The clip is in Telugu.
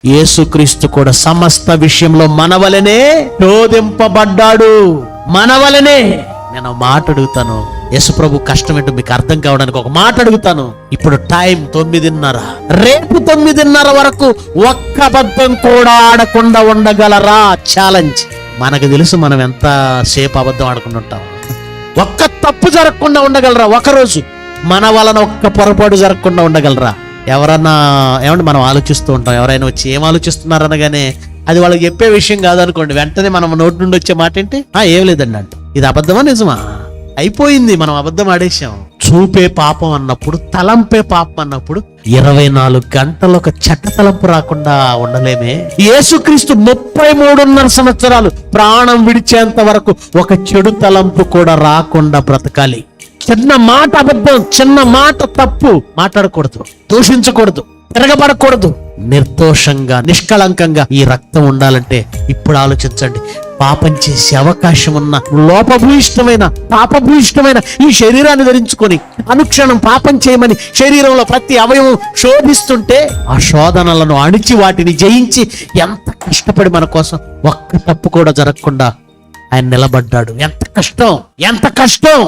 యేసుక్రీస్తు కూడా సమస్త విషయంలో మనవలనే శోధింపబడ్డాడు. మనవలనే. నేను మాట అడుగుతాను, యేసుప్రభు కష్టం ఏంటో మీకు అర్థం కావడానికి ఒక మాట అడుగుతాను. ఇప్పుడు టైం 9:30. రేపు 9:30 వరకు ఒక్క అబద్ధం కూడా ఆడకుండా ఉండగలరా? ఛాలెంజ్. మనకు తెలుసు మనం ఎంత సేపు అబద్ధం ఆడకుండా ఉంటాం. ఒక్క తప్పు జరగకుండా ఉండగలరా? ఒకరోజు మన వలన ఒక్క పొరపాటు జరగకుండా ఉండగలరా? ఎవరన్నా ఏమంటే మనం ఆలోచిస్తూ ఉంటాం, ఎవరైనా వచ్చి ఏం ఆలోచిస్తున్నారనగానే అది వాళ్ళకి చెప్పే విషయం కాదనుకోండి, వెంటనే మనం నోటి నుండి వచ్చే మాట ఏంటి? ఏం లేదండి అంట. ఇది అబద్ధమా నిజమా? అయిపోయింది, మనం అబద్ధం ఆడేశాం. చూపే పాపం అన్నప్పుడు, తలంపే పాపం అన్నప్పుడు 24 గంటలు ఒక చెడ్డ తలంపు రాకుండా ఉండలేమే? యేసుక్రీస్తు 33.5 సంవత్సరాలు ప్రాణం విడిచేంత వరకు ఒక చెడు తలంపు కూడా రాకుండా బ్రతకాలి. చిన్న మాట అబద్ధం, చిన్న మాట తప్పు మాట్లాడకూడదు, దూషించకూడదు, తిరగబడకూడదు. నిర్దోషంగా, నిష్కళంకంగా ఈ రక్తం ఉండాలంటే ఇప్పుడు ఆలోచించండి. పాపం చేసే అవకాశం ఉన్న పాపభూయిష్టమైన ఈ శరీరాన్ని ధరించుకొని అనుక్షణం పాపం చేయమని శరీరంలో ప్రతి అవయవం శోధిస్తుంటే, ఆ శోధనలను అణిచి వాటిని జయించి ఎంత కష్టపడి మన కోసం ఒక్క తప్పు కూడా జరగకుండా ఆయన నిలబడ్డాడు. ఎంత కష్టం, ఎంత కష్టం!